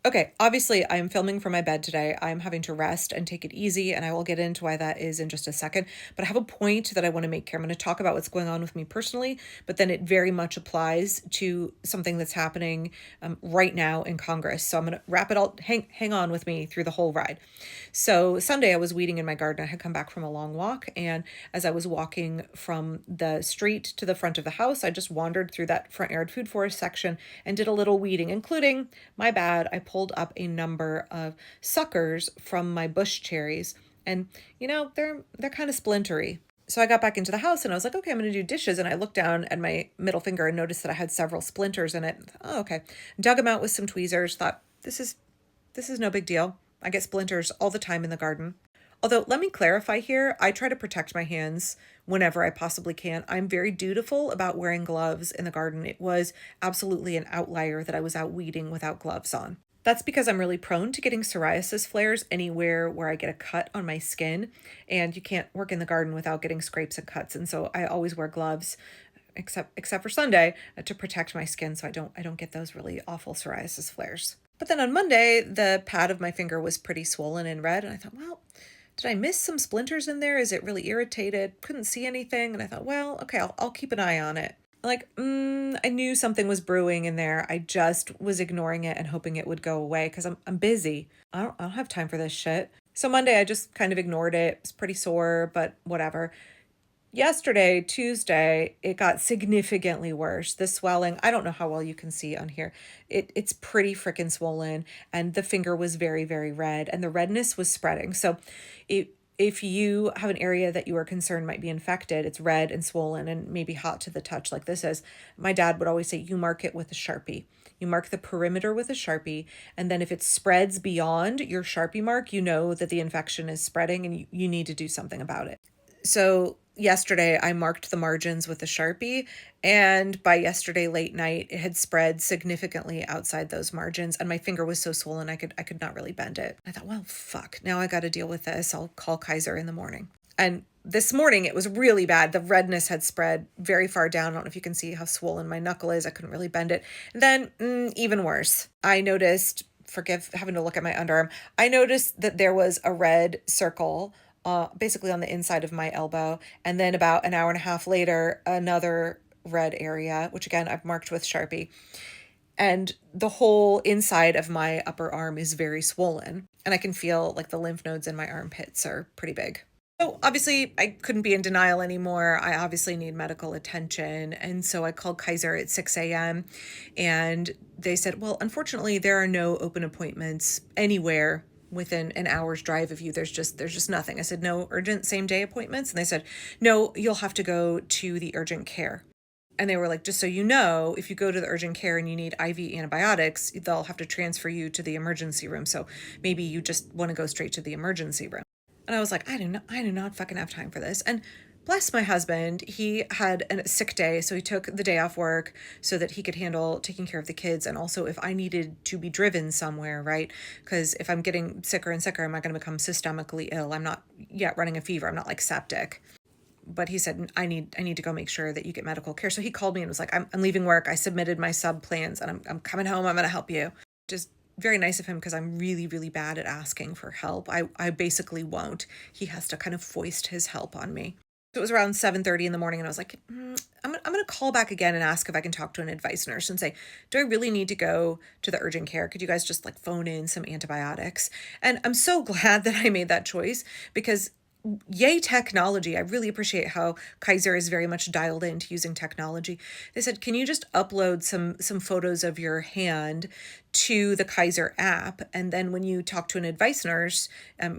Okay, obviously I'm filming from my bed today. I'm having to rest and take it easy, and I will get into why that is in just a second. But I have a point that I want to make here. I'm going to talk about what's going on with me personally, but then it very much applies to something that's happening right now in Congress. So I'm going to wrap it all, hang on with me through the whole ride. So Sunday I was weeding in my garden. I had come back from a long walk, and as I was walking from the street to the front of the house, I just wandered through that front yard food forest section and did a little weeding, including, my bad, I pulled up a number of suckers from my bush cherries, and they're kind of splintery. So I got back into the house and I was like, okay, I'm going to do dishes. And I looked down at my middle finger and noticed that I had several splinters in it. Oh, okay. Dug them out with some tweezers. Thought this is no big deal. I get splinters all the time in the garden. Although, let me clarify here, I try to protect my hands whenever I possibly can. I'm very dutiful about wearing gloves in the garden. It was absolutely an outlier that I was out weeding without gloves on. That's because I'm really prone to getting psoriasis flares anywhere where I get a cut on my skin, and you can't work in the garden without getting scrapes and cuts. And so I always wear gloves, except for Sunday, to protect my skin so I don't get those really awful psoriasis flares. But then on Monday, the pad of my finger was pretty swollen and red, and I thought, well, did I miss some splinters in there? Is it really irritated? Couldn't see anything. And I thought, well, okay, I'll keep an eye on it. I knew something was brewing in there. I just was ignoring it and hoping it would go away because I'm busy. I don't have time for this shit. So Monday, I just kind of ignored it. It was pretty sore, but whatever. Yesterday, Tuesday, it got significantly worse. The swelling, I don't know how well you can see on here. It's pretty freaking swollen, and the finger was very, very red, and the redness was spreading. So if you have an area that you are concerned might be infected, it's red and swollen and maybe hot to the touch like this is, my dad would always say, you mark it with a Sharpie. You mark the perimeter with a Sharpie, and then if it spreads beyond your Sharpie mark, you know that the infection is spreading and you need to do something about it. So yesterday I marked the margins with a Sharpie, and by yesterday late night it had spread significantly outside those margins, and my finger was so swollen I could not really bend it. I thought, well, fuck, now I got to deal with this. I'll call Kaiser in the morning. And this morning it was really bad. The redness had spread very far down. I don't know if you can see how swollen my knuckle is. I couldn't really bend it. And then even worse, I noticed, forgive having to look at my underarm, I noticed that there was a red circle basically on the inside of my elbow. And then about an hour and a half later, another red area, which again, I've marked with Sharpie. And the whole inside of my upper arm is very swollen. And I can feel like the lymph nodes in my armpits are pretty big. So obviously, I couldn't be in denial anymore. I obviously need medical attention. And so I called Kaiser at 6 a.m. and they said, well, unfortunately, there are no open appointments anywhere within an hour's drive of you. There's just nothing. I said, no urgent same day appointments? And they said, no, you'll have to go to the urgent care. And they were like, just so you know, if you go to the urgent care and you need IV antibiotics, they'll have to transfer you to the emergency room. So maybe you just want to go straight to the emergency room. And I was like, I do not fucking have time for this. And bless my husband, he had a sick day, so he took the day off work so that he could handle taking care of the kids. And also if I needed to be driven somewhere, right? Because if I'm getting sicker and sicker, am I going to become systemically ill? I'm not yet running a fever. I'm not like septic. But he said, I need to go make sure that you get medical care. So he called me and was like, I'm leaving work. I submitted my sub plans and I'm coming home. I'm going to help you. Just very nice of him because I'm really, really bad at asking for help. I basically won't. He has to kind of foist his help on me. So it was around 7:30 in the morning and I was like, I'm going to call back again and ask if I can talk to an advice nurse and say, do I really need to go to the urgent care? Could you guys just like phone in some antibiotics? And I'm so glad that I made that choice because yay technology. I really appreciate how Kaiser is very much dialed into using technology. They said, can you just upload some photos of your hand to the Kaiser app? And then when you talk to an advice nurse,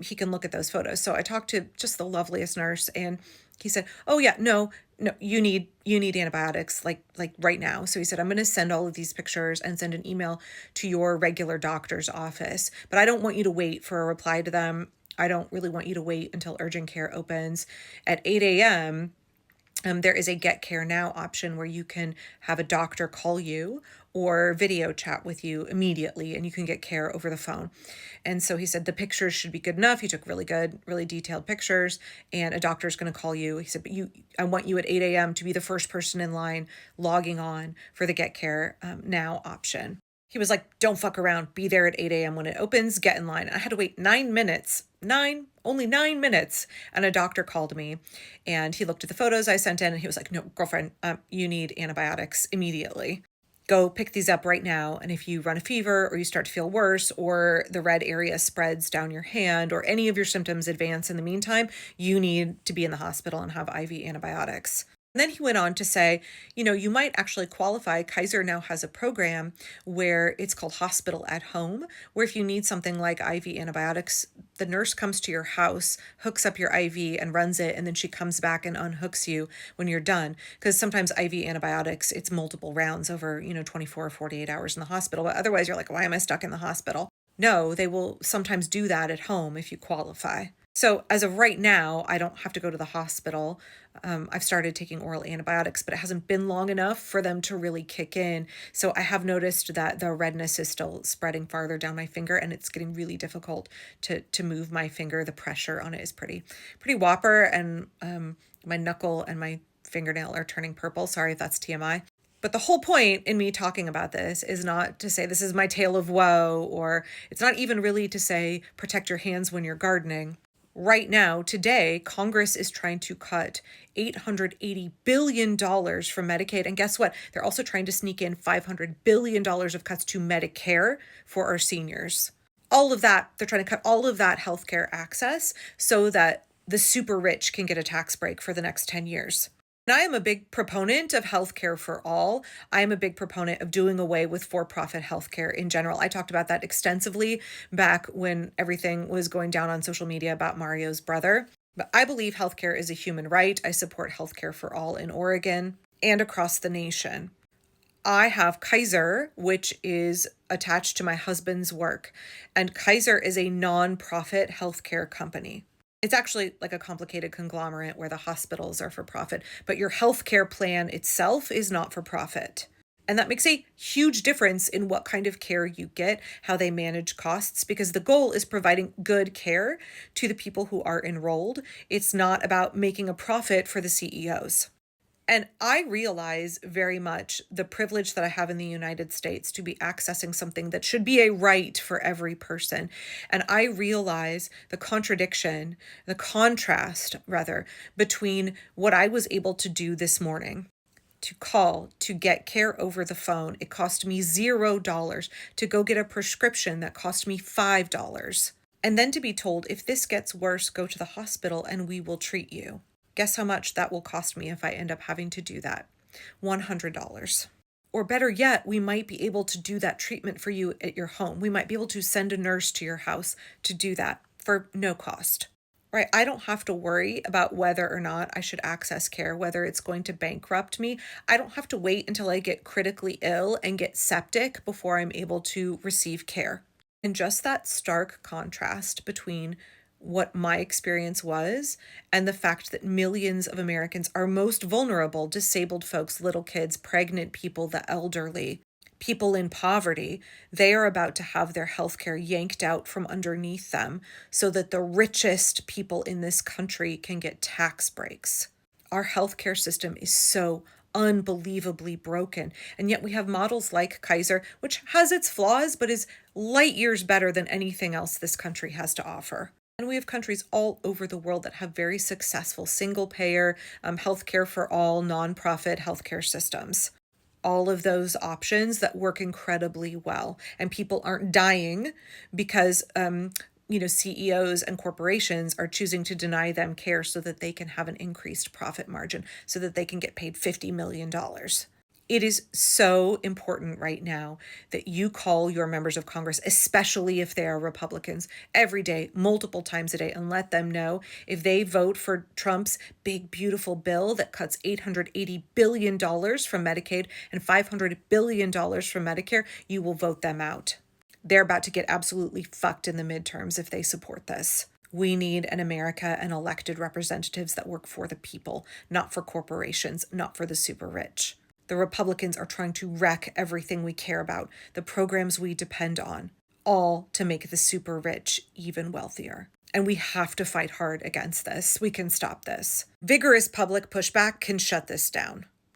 he can look at those photos. So I talked to just the loveliest nurse and he said, oh yeah, no, you need antibiotics like right now. So he said, I'm going to send all of these pictures and send an email to your regular doctor's office, but I don't want you to wait for a reply to them. I don't really want you to wait until urgent care opens at 8 a.m. There is a Get Care Now option where you can have a doctor call you or video chat with you immediately and you can get care over the phone. And so he said the pictures should be good enough. He took really good, really detailed pictures and a doctor's going to call you. He said, but I want you at 8 a.m. to be the first person in line logging on for the Get Care Now option. He was like, don't fuck around. Be there at 8 a.m. when it opens. Get in line. I had to wait 9 minutes. Only 9 minutes. And a doctor called me and he looked at the photos I sent in and he was like, no, girlfriend, you need antibiotics immediately. Go pick these up right now. And if you run a fever or you start to feel worse or the red area spreads down your hand or any of your symptoms advance in the meantime, you need to be in the hospital and have IV antibiotics. And then he went on to say, you might actually qualify. Kaiser now has a program where it's called Hospital at Home, where if you need something like IV antibiotics, the nurse comes to your house, hooks up your IV and runs it, and then she comes back and unhooks you when you're done. Because sometimes IV antibiotics, it's multiple rounds over, 24 or 48 hours in the hospital. But otherwise, you're like, why am I stuck in the hospital? No, they will sometimes do that at home if you qualify. So as of right now, I don't have to go to the hospital. I've started taking oral antibiotics, but it hasn't been long enough for them to really kick in. So I have noticed that the redness is still spreading farther down my finger, and it's getting really difficult to move my finger. The pressure on it is pretty whopper, and my knuckle and my fingernail are turning purple. Sorry if that's TMI. But the whole point in me talking about this is not to say this is my tale of woe, or it's not even really to say protect your hands when you're gardening. Right now, today, Congress is trying to cut $880 billion from Medicaid. And guess what? They're also trying to sneak in $500 billion of cuts to Medicare for our seniors. All of that, they're trying to cut all of that healthcare access so that the super rich can get a tax break for the next 10 years. And I am a big proponent of healthcare for all. I am a big proponent of doing away with for-profit healthcare in general. I talked about that extensively back when everything was going down on social media about Mario's brother. But I believe healthcare is a human right. I support healthcare for all in Oregon and across the nation. I have Kaiser, which is attached to my husband's work. And Kaiser is a non-profit healthcare company. It's actually like a complicated conglomerate where the hospitals are for profit, but your healthcare plan itself is not for profit. And that makes a huge difference in what kind of care you get, how they manage costs, because the goal is providing good care to the people who are enrolled. It's not about making a profit for the CEOs. And I realize very much the privilege that I have in the United States to be accessing something that should be a right for every person. And I realize the contrast rather, between what I was able to do this morning. To call, to get care over the phone. It cost me $0 to go get a prescription that cost me $5. And then to be told, if this gets worse, go to the hospital and we will treat you. Guess how much that will cost me if I end up having to do that? $100. Or better yet, we might be able to do that treatment for you at your home. We might be able to send a nurse to your house to do that for no cost. Right? I don't have to worry about whether or not I should access care, whether it's going to bankrupt me. I don't have to wait until I get critically ill and get septic before I'm able to receive care. And just that stark contrast between what my experience was and the fact that millions of Americans are most vulnerable, disabled folks, little kids, pregnant people, the elderly, people in poverty, they are about to have their healthcare yanked out from underneath them so that the richest people in this country can get tax breaks. Our healthcare system is so unbelievably broken. And yet we have models like Kaiser, which has its flaws, but is light years better than anything else this country has to offer. And we have countries all over the world that have very successful single-payer, healthcare for all, nonprofit healthcare systems. All of those options that work incredibly well. And people aren't dying because, CEOs and corporations are choosing to deny them care so that they can have an increased profit margin, so that they can get paid $50 million. It is so important right now that you call your members of Congress, especially if they are Republicans, every day, multiple times a day, and let them know if they vote for Trump's big, beautiful bill that cuts $880 billion from Medicaid and $500 billion from Medicare, you will vote them out. They're about to get absolutely fucked in the midterms if they support this. We need an America and elected representatives that work for the people, not for corporations, not for the super rich. The Republicans are trying to wreck everything we care about, the programs we depend on, all to make the super rich even wealthier. And we have to fight hard against this. We can stop this. Vigorous public pushback can shut this down.